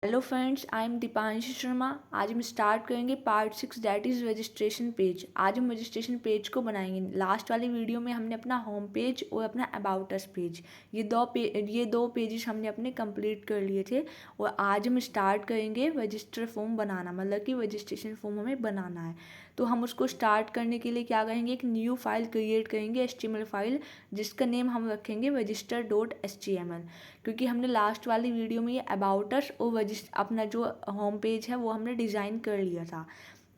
Hello friends, I am Deepanshi Sharma. आज हम start करेंगे part 6 that is registration page. आज हम रजिस्ट्रेशन पेज को बनाएंगे। लास्ट वाली वीडियो में हमने अपना होम पेज और अपना अबाउट अस पेज ये दो पेजेस हमने अपने कंप्लीट कर लिए थे। और आज हम स्टार्ट करेंगे रजिस्टर फॉर्म बनाना, मतलब कि रजिस्ट्रेशन फॉर्म हमें बनाना है। तो हम उसको स्टार्ट करने के लिए क्या करेंगे, एक न्यू फाइल क्रिएट करेंगे, HTML फाइल, जिसका नेम हम रखेंगे register.html। क्योंकि हमने लास्ट वाली वीडियो में ये अबाउट अस और अपना जो होम पेज है वो हमने डिज़ाइन कर लिया था।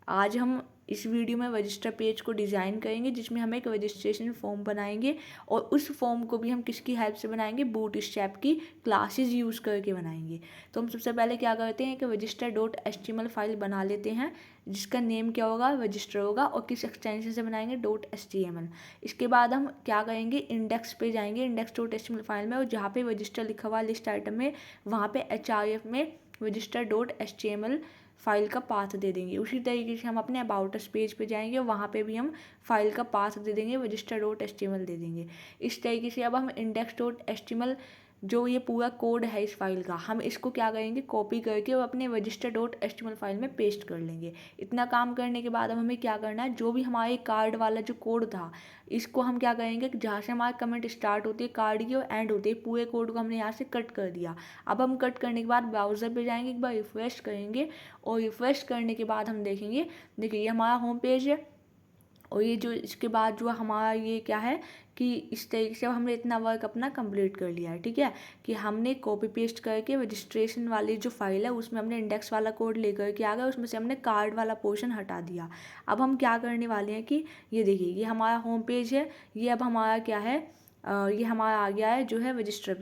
आज हम इस वीडियो में रजिस्टर पेज को डिज़ाइन करेंगे, जिसमें हम एक रजिस्ट्रेशन फॉर्म बनाएंगे। और उस फॉर्म को भी हम किसकी हेल्प से बनाएंगे, बूटस्ट्रैप की क्लासेस यूज़ करके बनाएंगे। तो हम सबसे पहले क्या करते हैं, कि register.html फाइल बना लेते हैं, जिसका नेम क्या होगा, रजिस्टर होगा। और किस एक्सटेंशन से बनाएंगे, .html। इसके बाद हम क्या करेंगे, इंडेक्स पे जाएंगे, index.html फाइल में, और जहाँ पे रजिस्टर लिखा हुआ लिस्ट आइटम में, वहाँ पे href में register.html फाइल का पाथ दे देंगे। उसी तरीके से हम अपने अबाउट अस पेज पे जाएंगे और वहाँ पे भी हम फाइल का पाथ दे देंगे, register.html दे देंगे। इस तरीके से अब हम index.html जो ये पूरा कोड है इस फाइल का, हम इसको क्या करेंगे, कॉपी करके और अपने register.html फाइल में पेस्ट कर लेंगे। इतना काम करने के बाद अब हमें क्या करना है, जो भी हमारे कार्ड वाला जो कोड था, इसको हम क्या करेंगे, जहाँ से हमारा कमेंट स्टार्ट होती है कार्ड की और एंड होती है, पूरे कोड को हमने यहाँ से कट कर दिया। अब हम कट करने के बाद ब्राउज़र पे जाएंगे, एक बार रिफ्रेश करेंगे, और रिफ्रेश करने के बाद हम देखेंगे, देखिए ये हमारा होम पेज है। और ये जो इसके बाद जो हमारा ये क्या है, कि इस तरीके से हमने इतना वर्क अपना कंप्लीट कर लिया है। ठीक है, कि हमने कॉपी पेस्ट करके रजिस्ट्रेशन वाली जो फाइल है उसमें हमने इंडेक्स वाला कोड लेकर के आ गए, उसमें से हमने कार्ड वाला पोर्शन हटा दिया। अब हम क्या करने वाले हैं, कि ये देखिए ये हमारा होम पेज है, ये अब हमारा क्या है, ये हमारा आ गया है जो है रजिस्टर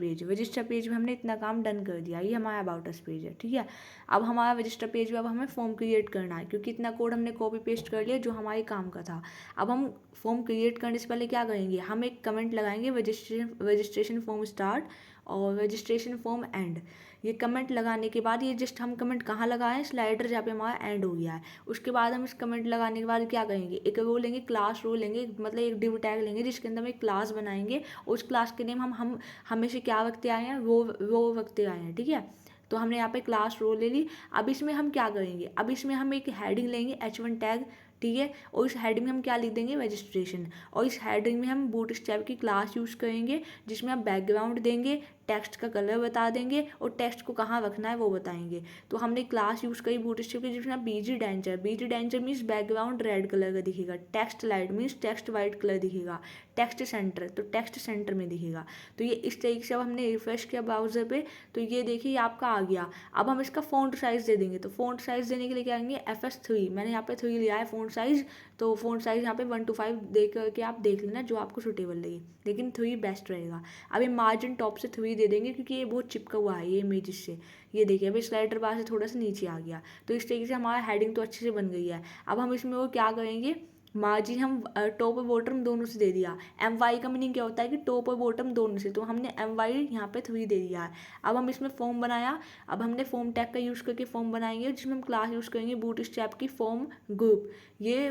पेज में हमने इतना काम डन कर दिया। ये हमारा अबाउट अस पेज है। ठीक है, अब हमारा रजिस्टर पेज में अब हमें फॉर्म क्रिएट करना है, क्योंकि इतना कोड हमने कॉपी पेस्ट कर लिया जो हमारे काम का था। अब हम फॉर्म क्रिएट करने से पहले क्या करेंगे, हम एक कमेंट लगाएंगे, रजिस्ट्रेशन फॉर्म स्टार्ट और रजिस्ट्रेशन फॉर्म एंड। ये कमेंट लगाने के बाद, ये जस्ट हम कमेंट कहाँ लगाएं, स्लाइडर जहाँ पे हमारा एंड हो गया है। उसके बाद हम इस कमेंट लगाने के बाद क्या करेंगे, एक रो लेंगे, क्लास रो लेंगे, मतलब एक डिव टैग लेंगे, जिसके अंदर हम एक क्लास बनाएंगे। और उस क्लास के नेम हम हमेशा क्या रखते आए हैं, रो रखते आए हैं। ठीक है, तो हमने यहाँ पे क्लास रो ले ली। अब इसमें हम क्या करेंगे, अब इसमें हम एक हेडिंग लेंगे, H1 टैग। ठीक है, और इस हेडिंग में हम क्या लिख देंगे, रजिस्ट्रेशन। और इस हेडिंग में हम बूटस्ट्रैप की क्लास यूज़ करेंगे, जिसमें हम बैकग्राउंड देंगे, टेक्स्ट का कलर बता देंगे, और टेक्स्ट को कहाँ रखना है वो बताएंगे। तो हमने क्लास यूज़ करी बूटस्ट्रैप की, जिसमें BG danger means background red colour का दिखेगा, text light means text white colour दिखेगा, टेक्स्ट सेंटर तो टेक्स्ट सेंटर में दिखेगा। तो ये इस तरीके से अब हमने रिफ्रेश किया ब्राउज़र पे, तो ये देखिए आपका आ गया। अब हम इसका फ़ॉन्ट साइज़ दे देंगे, तो फ़ॉन्ट साइज़ देने के लिए क्या करेंगे, FS3, मैंने यहाँ पे 3 लिया है फ़ॉन्ट साइज़। तो फ़ॉन्ट साइज़ यहाँ पे 1 to 5 दे करके आप देख लेना जो आपको सूटेबल लगे, लेकिन 3 बेस्ट रहेगा। अब ये मार्जिन टॉप से 3 दे देंगे, क्योंकि ये बहुत चिपका हुआ है ये इमेजेस से। ये देखिए अभी स्लाइडर बार से थोड़ा सा नीचे आ गया। तो इस तरीके से हमारा हेडिंग तो अच्छे से बन गई है। अब हम इसमें वो क्या करेंगे, मार्जिन हम टॉप और बॉटम दोनों से दे दिया। MY का मीनिंग क्या होता है, कि टॉप और बॉटम दोनों से, तो हमने MY यहाँ पे 3 दे दिया है। अब हम इसमें फॉर्म बनाया। अब हमने फॉर्म टैग का यूज़ करके फॉर्म बनाएंगे, जिसमें हम क्लास यूज़ करेंगे बूटस्ट्रैप की फॉर्म ग्रुप। ये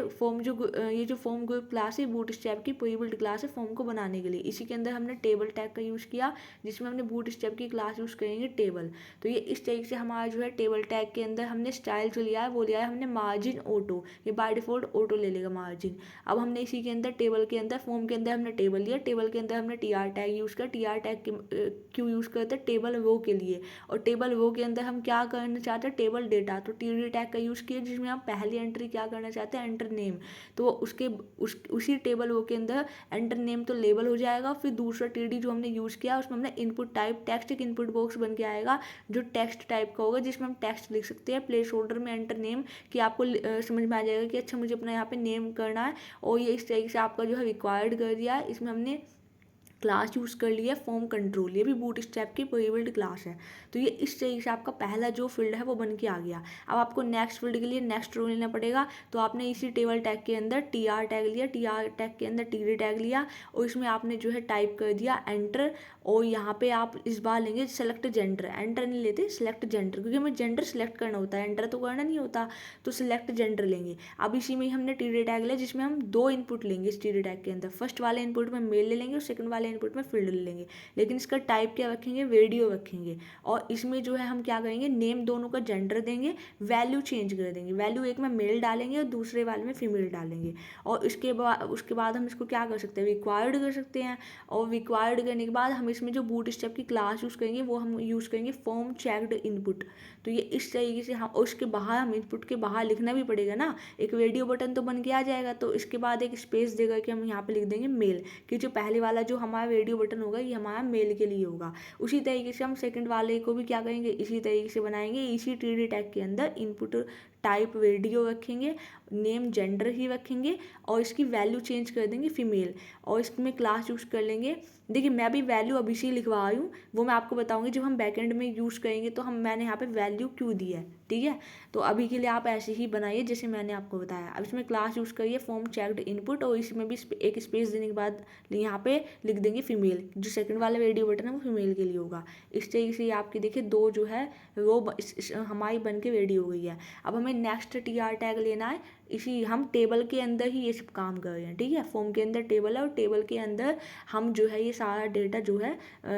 जो फॉर्म ग्रुप क्लास है, बूटस्ट्रैप की प्री बिल्ट क्लास है फॉर्म को बनाने के लिए। इसी के अंदर हमने टेबल टैग का यूज़ किया, जिसमें हमने बूटस्ट्रैप की क्लास यूज़ करेंगे टेबल। तो ये इस तरीके से हमारा जो है टेबल टैग के अंदर हमने स्टाइल जो लिया है वो लिया है हमने मार्जिन ऑटो। ये बाय डिफॉल्ट ऑटो ले लेगा मार्जिन। अब हमने इसी के अंदर टेबल के अंदर फॉर्म के अंदर हमने टेबल लिया, टेबल के अंदर हमने TR टैग यूज़ किया। TR टैग क्यों यूज़ करते हैं, टेबल रो के लिए। और टेबल रो के अंदर हम क्या करना चाहते हैं, टेबल डेटा, तो TD टैग का यूज़ किया, जिसमें हम पहली एंट्री क्या करना चाहते हैं, एंटर नेम। तो उसी टेबल रो के अंदर एंटर नेम तो लेबल हो जाएगा। फिर दूसरा TD जो हमने यूज़ किया, उसमें हमने इनपुट टाइप टेक्स्ट, एक इनपुट बॉक्स बन के आएगा जो टेक्स्ट टाइप का होगा, जिसमें हम टेक्स्ट लिख सकते हैं। प्लेस होल्डर में एंटर नेम, कि आपको समझ में आ जाएगा कि अच्छा मुझे अपना यहाँ पे नेम करना है। और ये इस तरीके से आपका जो है रिक्वायर्ड कर दिया है। इसमें हमने क्लास यूज़ कर लिया है फॉर्म कंट्रोल, ये भी बूटस्ट्रैप की प्री बिल्ट क्लास है। तो ये इस तरीके से आपका पहला जो फील्ड है वो बन के आ गया। अब आपको नेक्स्ट फील्ड के लिए नेक्स्ट रो लेना पड़ेगा। तो आपने इसी टेबल टैग के अंदर TR टैग लिया, TR टैग के अंदर TD टैग लिया, और इसमें आपने जो है टाइप कर दिया एंटर। और यहाँ पे आप इस बार लेंगे सेलेक्ट जेंडर, एंटर नहीं लेते, सेलेक्ट जेंडर, क्योंकि हमें जेंडर सेलेक्ट करना होता है, एंटर तो करना नहीं होता। तो सेलेक्ट जेंडर लेंगे। अब इसी में हमने TD टैग लिया, जिसमें हम 2 इनपुट लेंगे इस TD टैग के अंदर। फर्स्ट वाले इनपुट में मेल ले लेंगे और सेकंड वाले वाले इनपुट में फील्ड ले लेंगे, लेकिन इसका टाइप क्या रखेंगे, वीडियो रखेंगे। और इसमें जो है हम क्या करेंगे, नेम दोनों का जेंडर देंगे, वैल्यू चेंज कर देंगे, वैल्यू एक में मेल डालेंगे और दूसरे वाले में फीमेल डालेंगे। और उसके बाद हम इसको क्या कर सकते हैं, रिक्वायर्ड कर सकते हैं। और रिक्वायर्ड करने के बाद हम इसमें जो बूटस्ट्रैप की क्लास यूज़ करेंगे वो हम यूज़ करेंगे फॉर्म चेक्ड इनपुट। तो ये इस तरीके से हम, उसके बाहर हम इनपुट के बाहर लिखना भी पड़ेगा ना, एक रेडियो बटन तो बन के आ जाएगा, तो इसके बाद एक स्पेस देकर के हम यहाँ पे लिख देंगे मेल, कि जो पहले वाला जो हमारा रेडियो बटन होगा ये हमारा मेल के लिए होगा। उसी तरीके से हम सेकंड वाले को भी क्या करेंगे, इसी तरीके से बनाएंगे। इसी टीडी टैग के अंदर इनपुट टाइप रेडियो रखेंगे, नेम जेंडर ही रखेंगे और इसकी वैल्यू चेंज कर देंगे फीमेल, और इसमें क्लास यूज़ कर लेंगे। देखिए मैं अभी वैल्यू अभी से लिखवा रही हूँ, वो मैं आपको बताऊंगी जब हम बैकएंड में यूज़ करेंगे तो मैंने यहाँ पे वैल्यू क्यों दी है, ठीक है। तो अभी के लिए आप ऐसे ही बनाइए जैसे मैंने आपको बताया। अब इसमें क्लास यूज़ करिए फॉर्म चेक्ड इनपुट, और इसमें भी एक स्पेस देने के बाद यहाँ पे लिख देंगे फीमेल, जो सेकंड वाला रेडियो बटन है वो फीमेल के लिए होगा। इस तरीके से आपकी देखिए दो जो है वो हमारी बन के रेडी हो गई है। अब हमें नेक्स्ट टीआर टैग लेना है, इसी हम टेबल के अंदर ही ये सब काम कर रहे हैं, ठीक है। फॉर्म के अंदर टेबल है और टेबल के अंदर हम जो है ये सारा डेटा जो है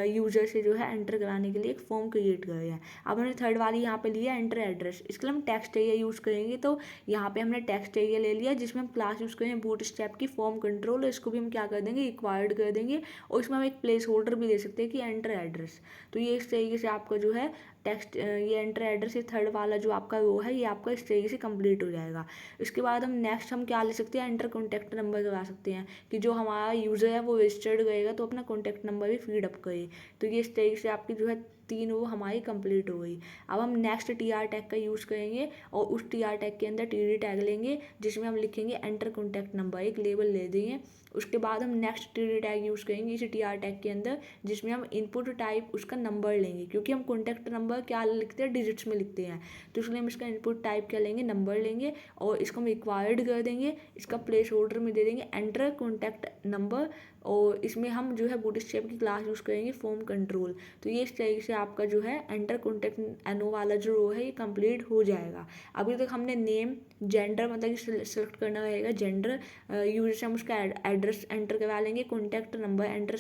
यूजर से जो है एंटर कराने के लिए एक फॉर्म क्रिएट कर रहे हैं। अब हमने थर्ड वाली यहाँ पे लिया एंटर एड्रेस, इसके लिए हम टेक्स्ट एरिया यूज़ करेंगे। तो यहाँ पे हमने टेक्स्ट एरिया ले लिया जिसमें हम क्लास यूज़ करेंगे बूटस्ट्रैप की फॉर्म कंट्रोल, इसको भी हम क्या कर देंगे, रिक्वायर्ड कर देंगे। और इसमें हम एक प्लेस होल्डर भी दे सकते हैं कि एंटर एड्रेस। तो ये इस तरीके से आपका जो है टेक्स्ट, ये एंटर एड्रेस, ये थर्ड वाला जो आपका रो है ये आपका इस तरीके से कंप्लीट हो जाएगा। इसके बाद हम नेक्स्ट हम क्या ले सकते हैं, एंटर कॉन्टैक्ट नंबर लगा सकते हैं, कि जो हमारा यूज़र है वो रजिस्टर्ड रहेगा तो अपना कॉन्टैक्ट नंबर भी फीड अप करे। तो ये इस तरीके से आपकी जो है तीन वो हमारी कंप्लीट हो गई। अब हम नेक्स्ट टी आर टैग का यूज़ करेंगे और उस टी आर टैग के अंदर टी डी टैग लेंगे जिसमें हम लिखेंगे एंटर कॉन्टैक्ट नंबर, एक लेबल ले देंगे। उसके बाद हम next T D tag use करेंगे इसी टी आर टैग के अंदर, जिसमें हम इनपुट टाइप उसका नंबर लेंगे, क्योंकि हम कॉन्टैक्ट नंबर क्या लिखते हैं, डिजिट्स में लिखते हैं। तो इसलिए हम इसका इनपुट टाइप क्या लेंगे, नंबर लेंगे, और इसको हम रिक्वायर्ड कर देंगे। इसका प्लेस होल्डर में दे देंगे एंटर कॉन्टैक्ट नंबर, और इसमें हम जो है बूटस्ट्रैप की क्लास यूज़ करेंगे फॉर्म कंट्रोल। तो ये इस तरीके से आपका जो है एंटर कॉन्टैक्ट एनो वाला जो रो है ये कंप्लीट हो जाएगा। अभी तक हमने नेम जेंडर मतलब कि सेलेक्ट करना रहेगा जेंडर, यूजर से हम उसका एड्रेस एंटर करवा लेंगे, contact number enter,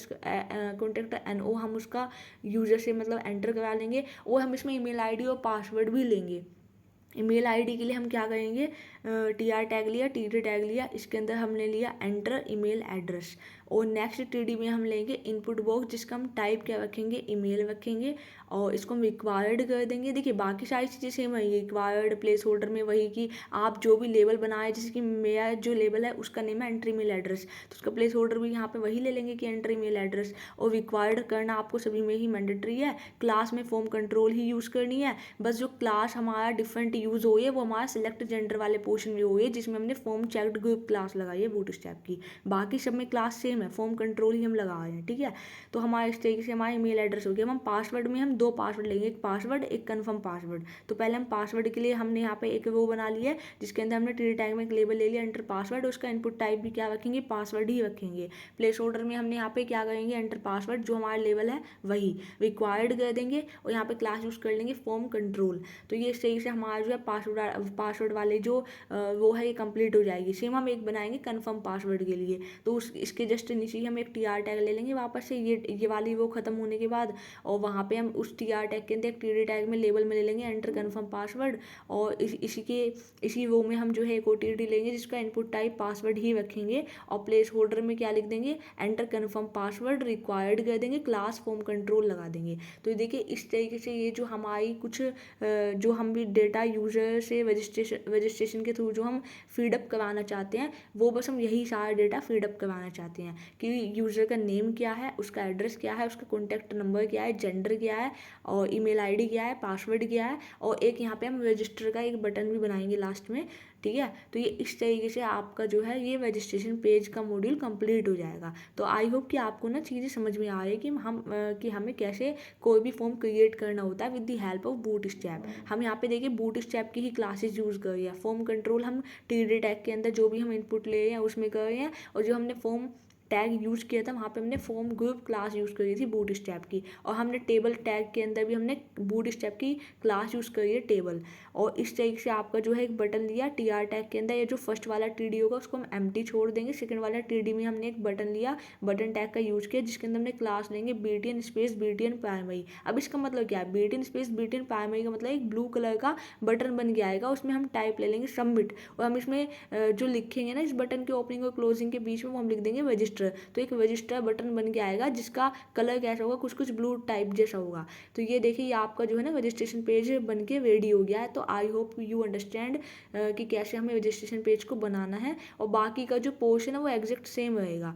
contact NO हम उसका यूजर से मतलब एंटर करवा लेंगे। और हम इसमें ईमेल आईडी और पासवर्ड भी लेंगे। ईमेल आईडी के लिए हम क्या करेंगे, टी आर टैग लिया, टी डी टैग लिया, इसके अंदर हमने लिया एंटर ईमेल एड्रेस। और नेक्स्ट टी डी में हम लेंगे इनपुट बॉक्स, जिसका हम टाइप क्या रखेंगे, ईमेल रखेंगे, और इसको हम रिक्वायर्ड कर देंगे। देखिए बाकी सारी चीज़ें सेम है, रिक्वायर्ड प्लेस होल्डर में वही कि आप जो भी लेबल बनाए, जैसे कि मेरा जो लेबल है उसका नेम है एंटर ईमेल एड्रेस, तो उसका प्लेस होल्डर भी यहाँ पे वही ले लेंगे कि एंटर ईमेल एड्रेस। और रिक्वायर्ड करना आपको सभी में ही मैंडेटरी है, क्लास में फॉर्म कंट्रोल ही यूज़ करनी है। बस जो क्लास हमारा डिफरेंट यूज़ हो है वो हमारा सिलेक्ट जेंडर वाले पोर्शन में हो है, जिसमें हमने फॉर्म चेक्ड ग्रुप क्लास लगाई है बूटस्ट्रैप की। बाकी सब में क्लास सेम है, फॉर्म कंट्रोल ही हम लगा रहे हैं, ठीक है। तो हमारे इस तरीके से हमारा ईमेल एड्रेस हो गया। हम पासवर्ड में हम दो पासवर्ड लेंगे, एक पासवर्ड एक कन्फर्म पासवर्ड। तो पहले हम पासवर्ड के लिए हमने यहाँ पे एक वो बना लिया है जिसके अंदर हमने टी टैग में एक लेबल ले लिया एंटर पासवर्ड, उसका इनपुट टाइप भी क्या रखेंगे, पासवर्ड ही रखेंगे। प्लेस होल्डर में हमने यहाँ पे क्या करेंगे, एंटर पासवर्ड, जो हमारा लेवल है वही रिक्वायर्ड कर देंगे, और यहाँ पे क्लास यूज़ कर लेंगे फॉर्म कंट्रोल। तो ये इस तरीके से हमारा जो है पासवर्ड वाले जो वो है ये कंप्लीट हो जाएगी। सेम हम एक बनाएंगे कन्फर्म पासवर्ड के लिए, तो इसके जस्ट नीचे ही हम एक टी आर टैग ले लेंगे वापस से, ये वाली वो खत्म होने के बाद, और वहाँ पे हम उस टी आर टैग के अंदर एक टी डी टैग में लेबल में ले लेंगे एंटर कन्फर्म पासवर्ड, और इसी वो में हम जो है एक ओ टी डी लेंगे जिसका इनपुट टाइप पासवर्ड ही रखेंगे, और प्लेस होल्डर में क्या लिख देंगे, एंटर कन्फर्म पासवर्ड, रिक्वायर्ड कर देंगे, क्लास फॉर्म कंट्रोल लगा देंगे। तो देखिए इस तरीके से ये जो हमारी कुछ जो हम भी डेटा यूजर से रजिस्ट्रेशन के थ्रू जो हम फीडअप करवाना चाहते हैं, वो बस हम यही सारा डेटा फीडअप करवाना चाहते हैं कि यूज़र का नेम क्या है, उसका एड्रेस क्या है, उसका कॉन्टैक्ट नंबर क्या है, जेंडर क्या है, और ईमेल आईडी क्या है, पासवर्ड क्या है, और एक यहाँ पे हम रजिस्टर का एक बटन भी बनाएंगे लास्ट में, ठीक है। तो ये इस तरीके से आपका जो है ये रजिस्ट्रेशन पेज का मॉड्यूल कंप्लीट हो जाएगा। तो आई होप कि आपको ना चीज़ें समझ में आ रही है कि हमें कैसे कोई भी फॉर्म क्रिएट करना होता है with the help of bootstrap. हम यहाँ पे देखिए बूटस्ट्रैप की ही क्लासेस यूज़ कर रहे हैं। फॉर्म कंट्रोल हम टी डी टैग के अंदर जो भी हम इनपुट ले रहे हैं उसमें कर रहे हैं, और जो हमने फॉर्म टैग यूज़ किया था वहाँ पे हमने फॉर्म ग्रुप क्लास यूज़ करी थी बूटस्ट्रैप की, और हमने टेबल टैग के अंदर भी हमने बूटस्ट्रैप की क्लास यूज़ करी है टेबल। और इस तरीके से आपका जो है एक बटन लिया टीआर टैग के अंदर, ये जो फर्स्ट वाला टीडी होगा उसको हम एम्प्टी छोड़ देंगे, सेकंड वाला टीडी में हमने एक बटन लिया, बटन टैग का यूज़ किया, जिसके अंदर हमने क्लास लेंगे बीटीएन स्पेस बीटीएन प्राइमरी। अब इसका मतलब क्या है, बीटीएन स्पेस बीटीएन प्राइमरी का मतलब एक ब्लू कलर का बटन बन के आएगा, उसमें हम टाइप ले लेंगे सबमिट, और हम इसमें जो लिखेंगे ना इस बटन के ओपनिंग और क्लोजिंग के बीच में वो हम लिख देंगे रजिस्टर। तो एक रजिस्टर बटन बन के आएगा जिसका कलर कैसा होगा, कुछ कुछ ब्लू टाइप जैसा होगा। तो ये देखिए ये आपका जो है ना रजिस्ट्रेशन पेज बन के रेडी हो गया है। तो आई होप यू अंडरस्टैंड कि कैसे हमें रजिस्ट्रेशन पेज को बनाना है, और बाकी का जो पोर्शन है वो एग्जैक्ट सेम रहेगा।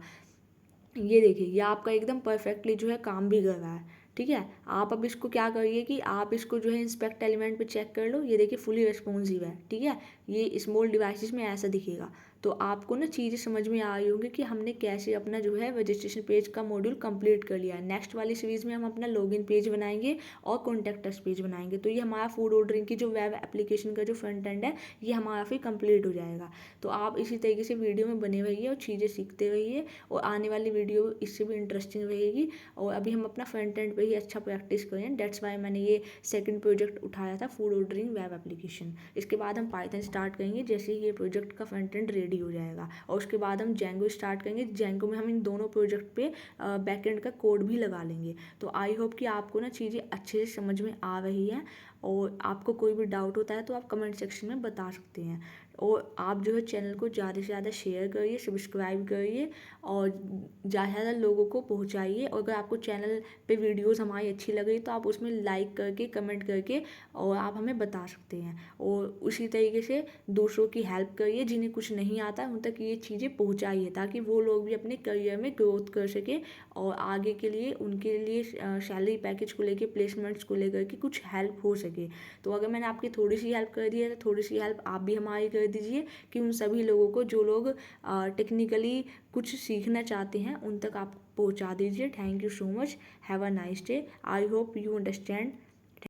ये देखिए ये आपका एकदम परफेक्टली जो है काम भी कर रहा है। ठीक है, आप अब इसको क्या करिए कि आप इसको जो है इंस्पेक्ट एलिमेंट पे चेक कर लो, ये देखिए फुली रिस्पॉन्सिव है। ठीक है, ये स्मॉल डिवाइसेस में ऐसा दिखेगा। तो आपको ना चीज़ें समझ में आ रही होंगी कि हमने कैसे अपना जो है रजिस्ट्रेशन पेज का मॉड्यूल कंप्लीट कर लिया है। नेक्स्ट वाली सीरीज़ में हम अपना लॉगिन पेज बनाएंगे और कॉन्टैक्ट अस पेज बनाएंगे। तो ये हमारा फूड ऑर्डरिंग की जो वेब एप्लीकेशन का जो फ्रंट एंड है ये हमारा फिर कंप्लीट हो जाएगा। तो आप इसी तरीके से वीडियो में बने रहिए और चीज़ें सीखते रहिए, और आने वाली वीडियो इससे भी इंटरेस्टिंग रहेगी। और अभी हम अपना फ्रंट एंड पे ही अच्छा प्रैक्टिस करें, दैट्स वाई मैंने ये सेकंड प्रोजेक्ट उठाया था फूड ऑर्डरिंग वेब एप्लीकेशन। इसके बाद हम पाइथन स्टार्ट करेंगे जैसे ही ये प्रोजेक्ट का फ्रंट एंड रेडी हो जाएगा, और उसके बाद हम जेंगो स्टार्ट करेंगे। जेंगो में हम इन दोनों प्रोजेक्ट पे बैक एंड का कोड भी लगा लेंगे। तो आई होप कि आपको ना चीज़ें अच्छे से समझ में आ रही हैं, और आपको कोई भी डाउट होता है तो आप कमेंट सेक्शन में बता सकते हैं। और आप जो है चैनल को ज़्यादा से ज़्यादा शेयर करिए, सब्सक्राइब करिए, और ज़्यादा से ज़्यादा लोगों को पहुंचाइए। और अगर आपको चैनल पे वीडियोस हमारी अच्छी लगी तो आप उसमें लाइक करके कमेंट करके और आप हमें बता सकते हैं। और उसी तरीके से दूसरों की हेल्प करिए, जिन्हें कुछ नहीं आता है उन तक ये चीज़ें पहुँचाइए, ताकि वो लोग भी अपने करियर में ग्रोथ कर सके, और आगे के लिए उनके लिए सैलरी पैकेज को लेके, प्लेसमेंट्स को लेकर के कुछ हेल्प हो सके। तो अगर मैंने आपकी थोड़ी सी हेल्प कर दी है तो थोड़ी सी हेल्प आप भी हमारी कर दीजिए, कि उन सभी लोगों को जो लोग टेक्निकली कुछ सीखना चाहते हैं उन तक आप पहुंचा दीजिए। Thank you so much, have a nice day, I hope you understand